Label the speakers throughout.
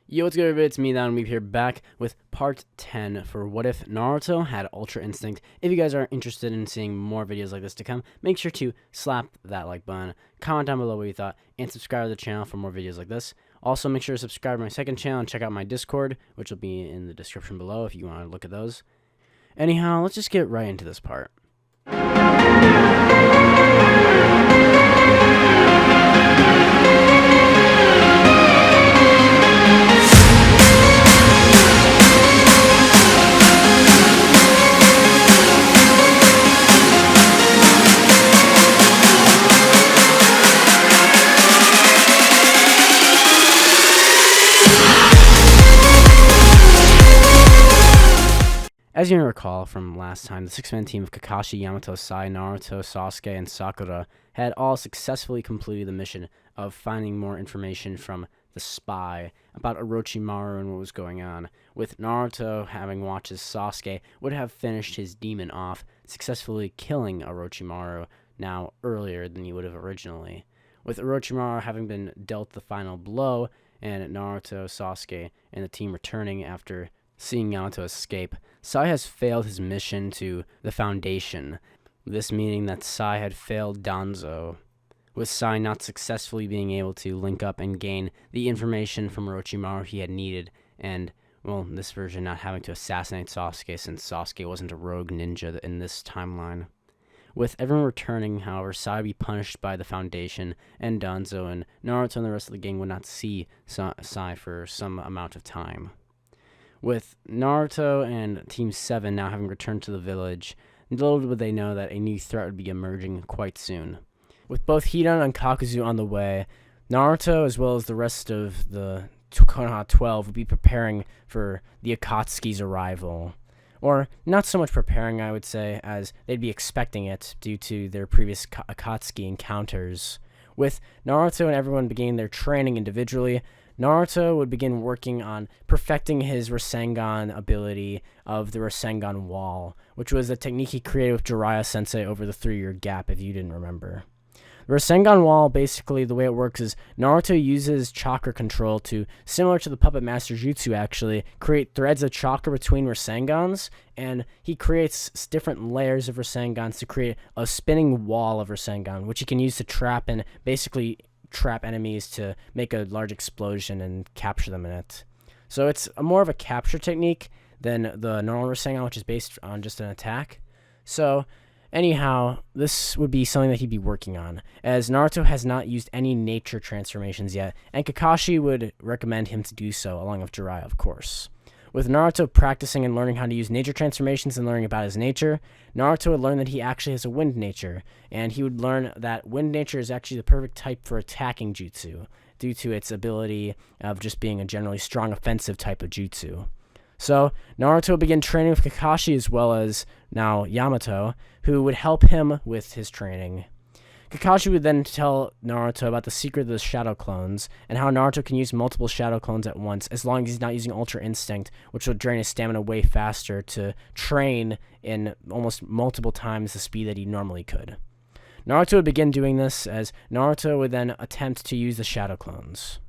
Speaker 1: Yo, what's good, everybody? It's me, Hidan, and we're here back with part 10 for What If Naruto Had Ultra Instinct. If you guys are interested in seeing more videos like this to come, make sure to slap that like button, comment down below what you thought, and subscribe to the channel for more videos like this. Also, make sure to subscribe to my second channel and check out my Discord, which will be in the description below if you want to look at those. Anyhow, let's just get right into this part. As you may recall from last time, the six-man team of Kakashi, Yamato, Sai, Naruto, Sasuke, and Sakura had all successfully completed the mission of finding more information from the spy about Orochimaru and what was going on, with Naruto having watched as Sasuke would have finished his demon off, successfully killing Orochimaru now earlier than he would have originally. With Orochimaru having been dealt the final blow, and Naruto, Sasuke, and the team returning after seeing Yamato escape, Sai has failed his mission to the Foundation, this meaning that Sai had failed Danzo, with Sai not successfully being able to link up and gain the information from Orochimaru he had needed, and, well, in this version not having to assassinate Sasuke since Sasuke wasn't a rogue ninja in this timeline. With everyone returning, however, Sai would be punished by the Foundation and Danzo, and Naruto and the rest of the gang would not see Sai for some amount of time. With Naruto and Team 7 now having returned to the village, little would they know that a new threat would be emerging quite soon. With both Hidan and Kakuzu on the way, Naruto, as well as the rest of the Konoha 12, would be preparing for the Akatsuki's arrival. Or, not so much preparing, I would say, as they'd be expecting it due to their previous Akatsuki encounters. With Naruto and everyone beginning their training individually, Naruto would begin working on perfecting his Rasengan ability of the Rasengan Wall, which was a technique he created with Jiraiya Sensei over the 3-year gap, if you didn't remember. The Rasengan Wall, basically, the way it works is Naruto uses chakra control to, similar to the Puppet Master Jutsu actually, create threads of chakra between Rasengans, and he creates different layers of Rasengans to create a spinning wall of Rasengan, which he can use to trap and basically trap enemies to make a large explosion and capture them in it. So it's more of a capture technique than the normal Rasengan, which is based on just an attack. So anyhow, this would be something that he'd be working on, as Naruto has not used any nature transformations yet, and Kakashi would recommend him to do so, along with Jiraiya, of course. With Naruto practicing and learning how to use nature transformations and learning about his nature, Naruto would learn that he actually has a wind nature, and he would learn that wind nature is actually the perfect type for attacking jutsu, due to its ability of just being a generally strong offensive type of jutsu. So, Naruto would begin training with Kakashi as well as, now, Yamato, who would help him with his training. Kakashi would then tell Naruto about the secret of the shadow clones, and how Naruto can use multiple shadow clones at once, as long as he's not using Ultra Instinct, which will drain his stamina way faster to train in almost multiple times the speed that he normally could. Naruto would begin doing this, as Naruto would then attempt to use the shadow clones.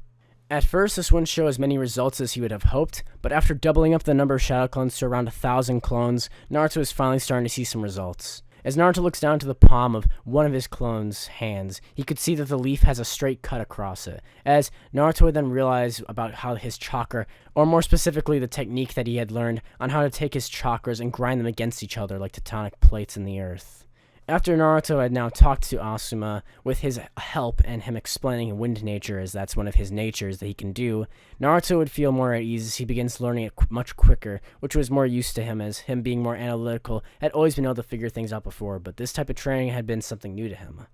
Speaker 1: At first, this wouldn't show as many results as he would have hoped, but after doubling up the number of shadow clones to around 1,000 clones, Naruto is finally starting to see some results. As Naruto looks down to the palm of one of his clone's hands, he could see that the leaf has a straight cut across it, as Naruto would then realize about how his chakra, or more specifically the technique that he had learned on how to take his chakras and grind them against each other like tectonic plates in the earth. After Naruto had now talked to Asuma with his help and him explaining wind nature, as that's one of his natures that he can do, Naruto would feel more at ease as he begins learning it much quicker, which was more used to him, as him being more analytical had always been able to figure things out before, but this type of training had been something new to him.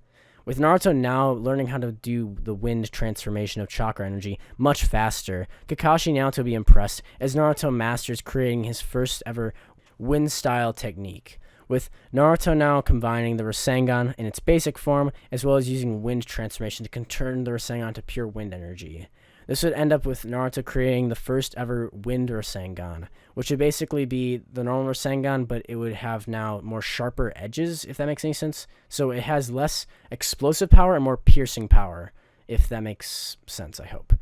Speaker 1: With Naruto now learning how to do the wind transformation of chakra energy much faster, Kakashi and Naruto would be impressed as Naruto masters creating his first ever wind-style technique, with Naruto now combining the Rasengan in its basic form, as well as using wind transformation to turn the Rasengan to pure wind energy. This would end up with Naruto creating the first ever Wind Rasengan, which would basically be the normal Rasengan, but it would have now more sharper edges, if that makes any sense. So it has less explosive power and more piercing power, if that makes sense, I hope.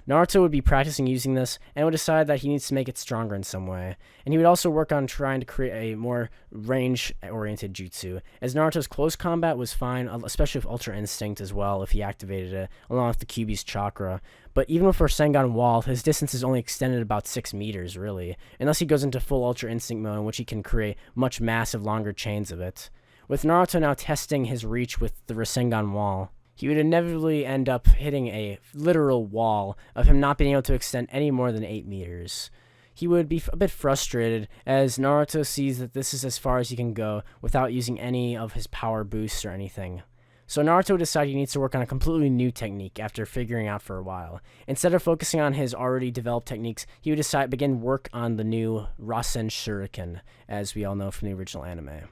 Speaker 1: Naruto would be practicing using this and would decide that he needs to make it stronger in some way. And he would also work on trying to create a more range-oriented jutsu, as Naruto's close combat was fine, especially with Ultra Instinct as well if he activated it, along with the Kyuubi's chakra. But even with Rasengan Wall, his distance is only extended about 6 meters, really, unless he goes into full Ultra Instinct mode, in which he can create much massive, longer chains of it. With Naruto now testing his reach with the Rasengan Wall, he would inevitably end up hitting a literal wall of him not being able to extend any more than 8 meters. He would be a bit frustrated as Naruto sees that this is as far as he can go without using any of his power boosts or anything. So Naruto would decide he needs to work on a completely new technique after figuring out for a while. Instead of focusing on his already developed techniques, he would begin work on the new rasenshuriken, as we all know from the original anime.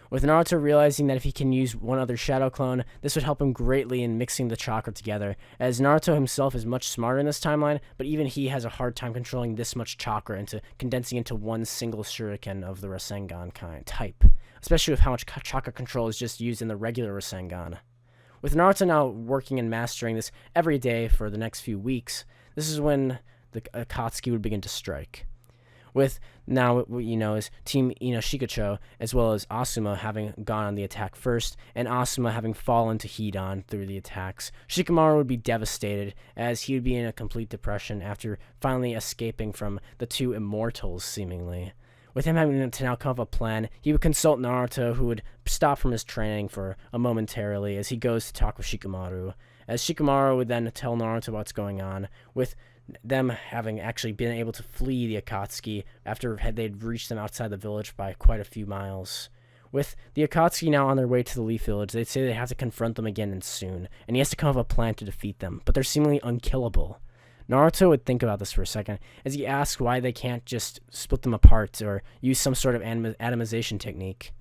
Speaker 1: With Naruto realizing that if he can use one other shadow clone, this would help him greatly in mixing the chakra together, as Naruto himself is much smarter in this timeline, but even he has a hard time controlling this much chakra into condensing into one single shuriken of the Rasengan kind type, especially with how much chakra control is just used in the regular Rasengan. With Naruto now working and mastering this every day for the next few weeks, this is when the Akatsuki would begin to strike. With now what you know is Team Shikacho, as well as Asuma having gone on the attack first, and Asuma having fallen to Hidan through the attacks, Shikamaru would be devastated, as he would be in a complete depression after finally escaping from the two immortals, seemingly. With him having to now come up with a plan, he would consult Naruto, who would stop from his training for a momentarily as he goes to talk with Shikamaru, as Shikamaru would then tell Naruto what's going on, with them having actually been able to flee the Akatsuki after they'd reached them outside the village by quite a few miles. With the Akatsuki now on their way to the Leaf Village, they'd say they have to confront them again and soon, and he has to come up with a plan to defeat them, but they're seemingly unkillable. Naruto would think about this for a second, as he asks why they can't just split them apart or use some sort of atomization technique.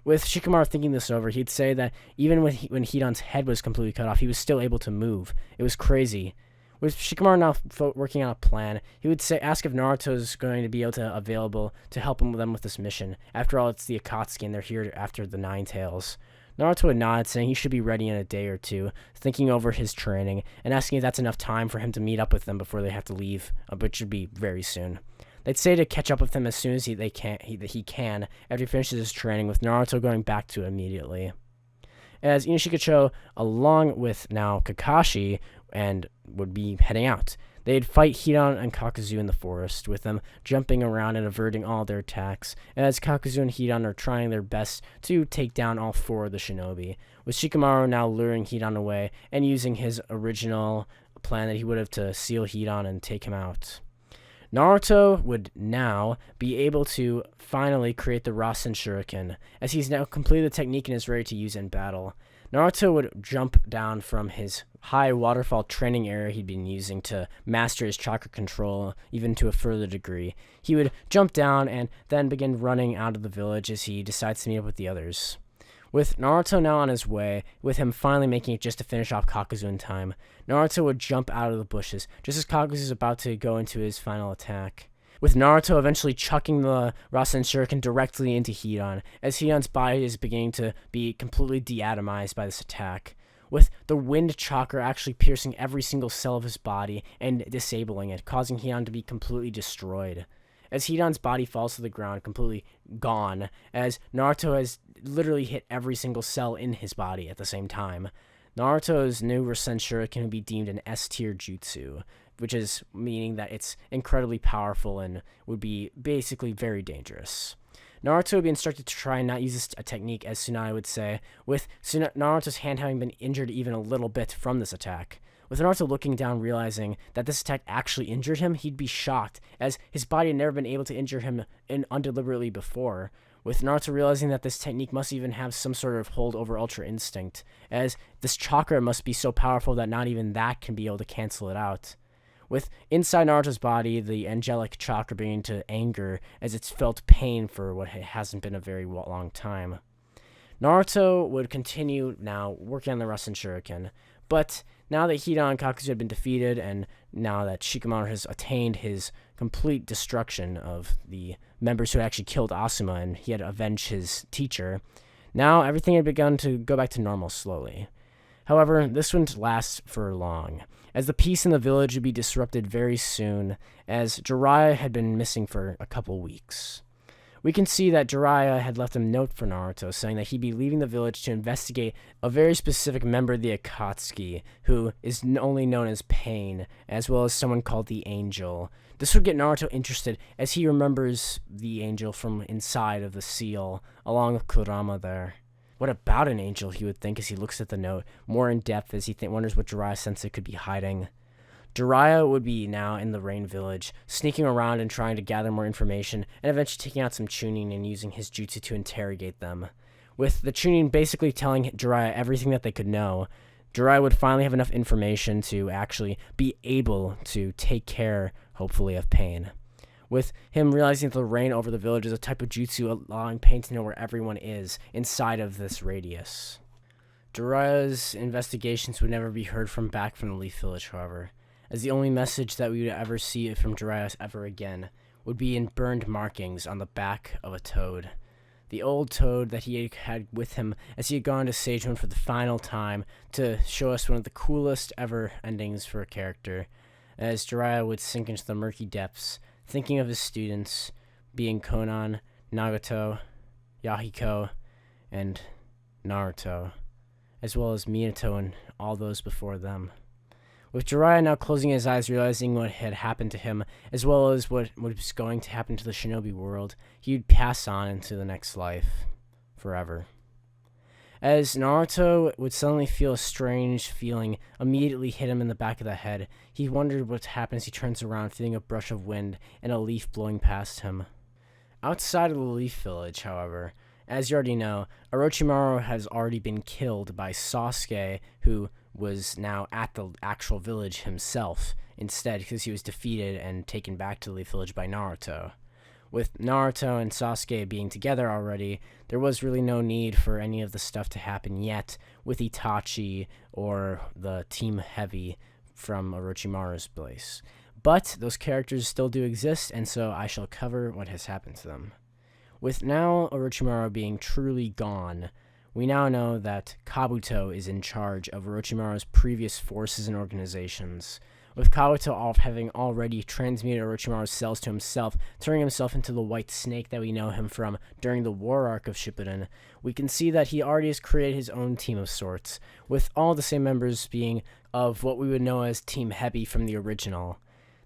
Speaker 1: With Shikamaru thinking this over, he'd say that even when Hidan's head was completely cut off, he was still able to move. It was crazy. With Shikamaru now working on a plan, he would ask if Naruto's going to be available to help him with this mission. After all, it's the Akatsuki, and they're here after the Nine Tails. Naruto would nod, saying he should be ready in a day or two, thinking over his training, and asking if that's enough time for him to meet up with them before they have to leave, which should be very soon. They'd say to catch up with him as soon as he can after he finishes his training, with Naruto going back to it immediately. As Shikacho, along with now Kakashi, and would be heading out. They'd fight Hidan and Kakuzu in the forest, with them jumping around and averting all their attacks, as Kakuzu and Hidan are trying their best to take down all 4 of the shinobi, with Shikamaru now luring Hidan away and using his original plan that he would have to seal Hidan and take him out. Naruto would now be able to finally create the rasenshuriken, as he's now completed the technique and is ready to use it in battle. Naruto would jump down from his high waterfall training area he'd been using to master his chakra control even to a further degree. He would jump down and then begin running out of the village as he decides to meet up with the others. With Naruto now on his way, with him finally making it just to finish off Kakuzu in time, Naruto would jump out of the bushes just as Kakuzu is about to go into his final attack, with Naruto eventually chucking the rasenshuriken directly into Hidan, as Hidan's body is beginning to be completely deatomized by this attack, with the wind chakra actually piercing every single cell of his body and disabling it, causing Hidan to be completely destroyed. As Hidan's body falls to the ground, completely gone, as Naruto has literally hit every single cell in his body at the same time. Naruto's new rasenshuriken would be deemed an S-tier jutsu, which is meaning that it's incredibly powerful and would be basically very dangerous. Naruto would be instructed to try and not use this technique, as Tsunade would say, with Naruto's hand having been injured even a little bit from this attack. With Naruto looking down, realizing that this attack actually injured him, he'd be shocked, as his body had never been able to injure him undeliberately before. With Naruto realizing that this technique must even have some sort of hold over Ultra Instinct, as this chakra must be so powerful that not even that can be able to cancel it out. With inside Naruto's body, the angelic chakra beginning to anger as it's felt pain for what hasn't been a very long time. Naruto would continue now working on the rasenshuriken, but now that Hidan and Kakuzu had been defeated, and now that Shikamaru has attained his complete destruction of the members who had actually killed Asuma and he had avenged his teacher, now everything had begun to go back to normal slowly. However, this wouldn't last for long, as the peace in the village would be disrupted very soon, as Jiraiya had been missing for a couple weeks. We can see that Jiraiya had left a note for Naruto saying that he'd be leaving the village to investigate a very specific member of the Akatsuki, who is only known as Pain, as well as someone called the Angel. This would get Naruto interested, as he remembers the Angel from inside of the seal, along with Kurama there. What about an angel, he would think as he looks at the note, more in depth as he wonders what Jiraiya Sensei could be hiding. Jiraiya would be now in the Rain Village, sneaking around and trying to gather more information, and eventually taking out some Chunin and using his jutsu to interrogate them. With the Chunin basically telling Jiraiya everything that they could know, Jiraiya would finally have enough information to actually be able to take care, hopefully, of Pain. With him realizing that the rain over the village is a type of jutsu allowing Pain to know where everyone is inside of this radius. Jiraiya's investigations would never be heard from back from the Leaf Village, however, as the only message that we would ever see from Jiraiya ever again would be in burned markings on the back of a toad. The old toad that he had with him as he had gone to Sage Moon for the final time to show us one of the coolest ever endings for a character, as Jiraiya would sink into the murky depths, thinking of his students being Konan, Nagato, Yahiko, and Naruto, as well as Minato and all those before them. With Jiraiya now closing his eyes, realizing what had happened to him, as well as what was going to happen to the shinobi world, he would pass on into the next life, forever. As Naruto would suddenly feel a strange feeling immediately hit him in the back of the head, he wondered what happened as he turns around, feeling a brush of wind and a leaf blowing past him. Outside of the Leaf Village, however, as you already know, Orochimaru has already been killed by Sasuke, who was now at the actual village himself instead, because he was defeated and taken back to the Leaf Village by Naruto. With Naruto and Sasuke being together already, there was really no need for any of the stuff to happen yet with Itachi or the Team Heavy from Orochimaru's place. But those characters still do exist, and so I shall cover what has happened to them. With now Orochimaru being truly gone, we now know that Kabuto is in charge of Orochimaru's previous forces and organizations, with Kabuto having already transmuted Orochimaru's cells to himself, turning himself into the white snake that we know him from during the war arc of Shippuden. We can see that he already has created his own team of sorts, with all the same members being of what we would know as Team Heavy from the original.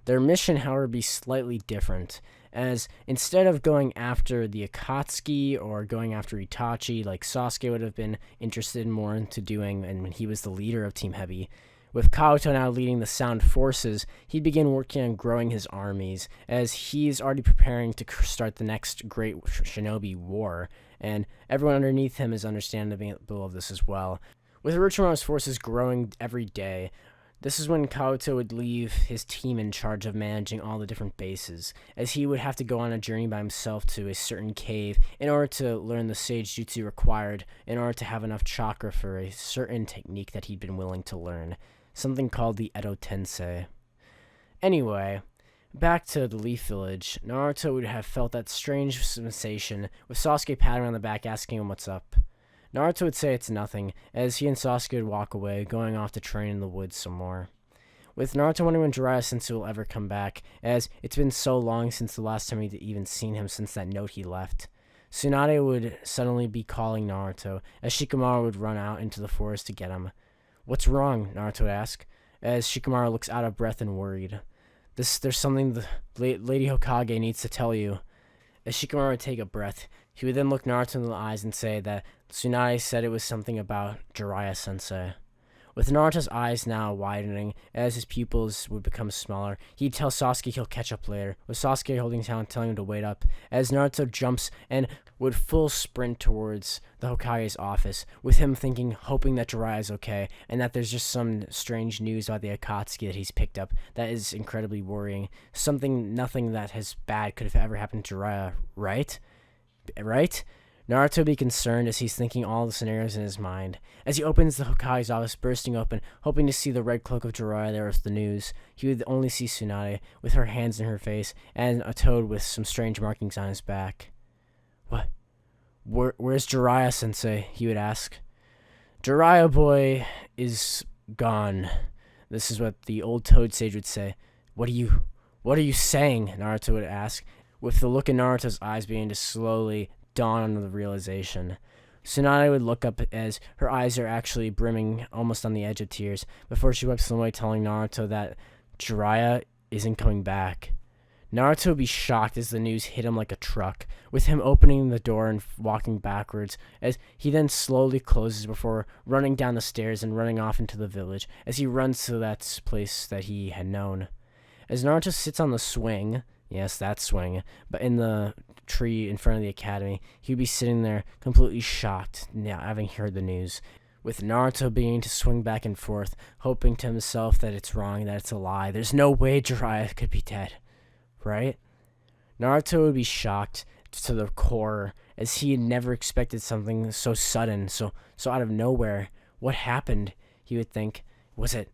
Speaker 1: Their mission, however, would be slightly different, as instead of going after the Akatsuki or going after Itachi like Sasuke would have been interested more into doing and when he was the leader of Team Heavy, with Kabuto now leading the Sound Forces, he'd begin working on growing his armies, as he's already preparing to start the next great shinobi war, and everyone underneath him is understandable of this as well. With Orochimaru's forces growing every day, this is when Kabuto would leave his team in charge of managing all the different bases, as he would have to go on a journey by himself to a certain cave in order to learn the sage jutsu required in order to have enough chakra for a certain technique that he'd been willing to learn, something called the Edo Tensei. Anyway, back to the Leaf Village, Naruto would have felt that strange sensation with Sasuke patting him on the back asking him what's up. Naruto would say it's nothing, as he and Sasuke would walk away, going off to train in the woods some more. With Naruto wondering when Jiraiya Sensei will ever come back, as it's been so long since the last time he'd even seen him since that note he left. Tsunade would suddenly be calling Naruto, as Shikamaru would run out into the forest to get him. "What's wrong?" Naruto would ask, as Shikamaru looks out of breath and worried. There's something the Lady Hokage needs to tell you." As Shikamaru would take a breath, he would then look Naruto in the eyes and say that Tsunade said it was something about Jiraiya Sensei. With Naruto's eyes now widening as his pupils would become smaller, he'd tell Sasuke he'll catch up later, with Sasuke holding his hand telling him to wait up, as Naruto jumps and would full sprint towards the Hokage's office, with him hoping that Jiraiya is okay, and that there's just some strange news about the Akatsuki that he's picked up that is incredibly worrying. Nothing that has bad could have ever happened to Jiraiya, right? Right? Naruto would be concerned as he's thinking all the scenarios in his mind. As he opens the Hokage's office, bursting open, hoping to see the red cloak of Jiraiya there with the news, he would only see Tsunade, with her hands in her face, and a toad with some strange markings on his back. "What? Where's Jiraiya Sensei?" he would ask. "Jiraiya boy is gone," This is what the old Toad Sage would say. What are you saying? Naruto would ask, with the look in Naruto's eyes beginning to slowly dawn on the realization. Tsunade would look up as her eyes are actually brimming, almost on the edge of tears, before she wipes them away, telling Naruto that Jiraiya isn't coming back. Naruto would be shocked as the news hit him like a truck, with him opening the door and walking backwards, as he then slowly closes before running down the stairs and running off into the village, as he runs to that place that he had known. As Naruto sits on the swing, yes, that swing, but in the tree in front of the academy, he would be sitting there completely shocked, now having heard the news, with Naruto beginning to swing back and forth, hoping to himself that it's wrong, that it's a lie. There's no way Jiraiya could be dead. Right? Naruto would be shocked to the core, as he had never expected something so sudden, so out of nowhere. What happened? He would think. Was it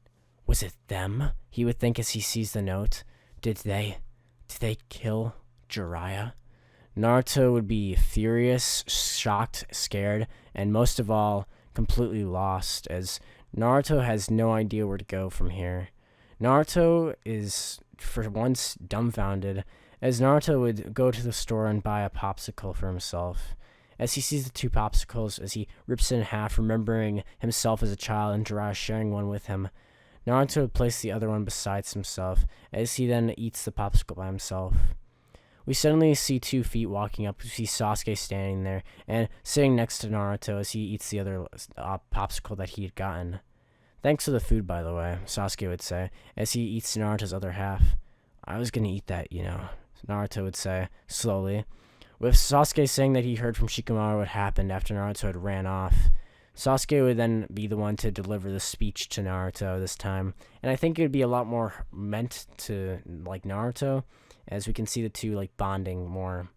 Speaker 1: them? He would think as he sees the note. Did they kill Jiraiya? Naruto would be furious, shocked, scared, and most of all, completely lost, as Naruto has no idea where to go from here. Naruto is, for once, dumbfounded, as Naruto would go to the store and buy a popsicle for himself. As he sees the two popsicles, as he rips it in half, remembering himself as a child and Jiraiya sharing one with him, Naruto would place the other one beside himself, as he then eats the popsicle by himself. We suddenly see 2 feet walking up. We see Sasuke standing there and sitting next to Naruto as he eats the other popsicle that he had gotten. Thanks for the food, by the way, Sasuke would say, as he eats Naruto's other half. I was gonna eat that, Naruto would say, slowly, with Sasuke saying that he heard from Shikamaru what happened after Naruto had ran off. Sasuke would then be the one to deliver the speech to Naruto this time, and I think it would be a lot more meant to, like, Naruto, as we can see the two, bonding more.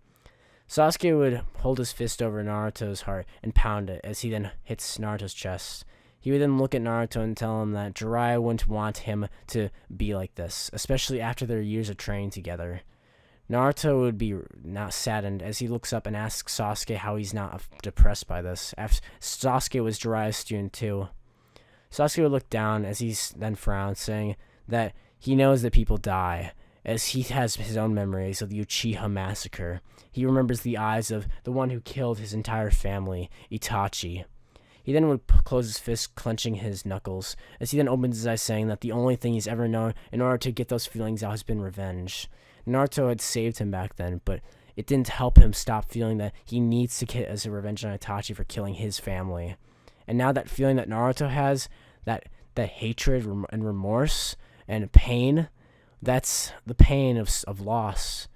Speaker 1: Sasuke would hold his fist over Naruto's heart and pound it as he then hits Naruto's chest. He would then look at Naruto and tell him that Jiraiya wouldn't want him to be like this, especially after their years of training together. Naruto would be not saddened as he looks up and asks Sasuke how he's not depressed by this, after Sasuke was Jiraiya's student too. Sasuke would look down as he then frowns, saying that he knows that people die, as he has his own memories of the Uchiha massacre. He remembers the eyes of the one who killed his entire family, Itachi. He then would close his fist, clenching his knuckles, as he then opens his eyes, saying that the only thing he's ever known in order to get those feelings out has been revenge. Naruto had saved him back then, but it didn't help him stop feeling that he needs to get as a revenge on Itachi for killing his family. And now that feeling that Naruto has, that hatred and remorse and pain, that's the pain of loss.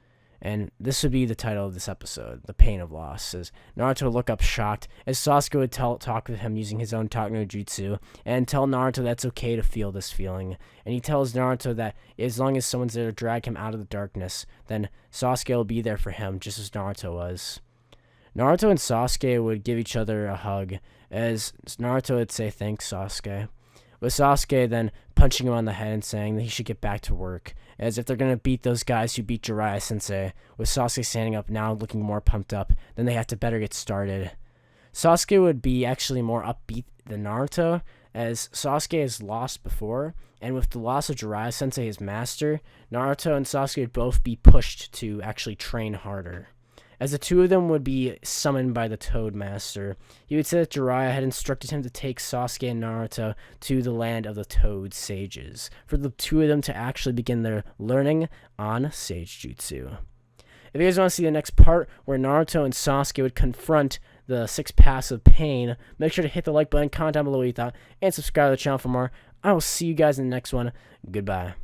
Speaker 1: And this would be the title of this episode, The Pain of Loss, as Naruto would look up shocked, as Sasuke would talk with him using his own Talk no Jutsu, and tell Naruto that's okay to feel this feeling. And he tells Naruto that as long as someone's there to drag him out of the darkness, then Sasuke will be there for him, just as Naruto was. Naruto and Sasuke would give each other a hug, as Naruto would say, "Thanks, Sasuke," with Sasuke then punching him on the head and saying that he should get back to work, as if they're going to beat those guys who beat Jiraiya Sensei, with Sasuke standing up now looking more pumped up, then they have to better get started. Sasuke would be actually more upbeat than Naruto, as Sasuke has lost before, and with the loss of Jiraiya Sensei, his master, Naruto and Sasuke would both be pushed to actually train harder. As the two of them would be summoned by the Toad Master, he would say that Jiraiya had instructed him to take Sasuke and Naruto to the land of the Toad Sages, for the two of them to actually begin their learning on Sage Jutsu. If you guys want to see the next part, where Naruto and Sasuke would confront the 6 paths of pain, make sure to hit the like button, comment down below what you thought, and subscribe to the channel for more. I will see you guys in the next one. Goodbye.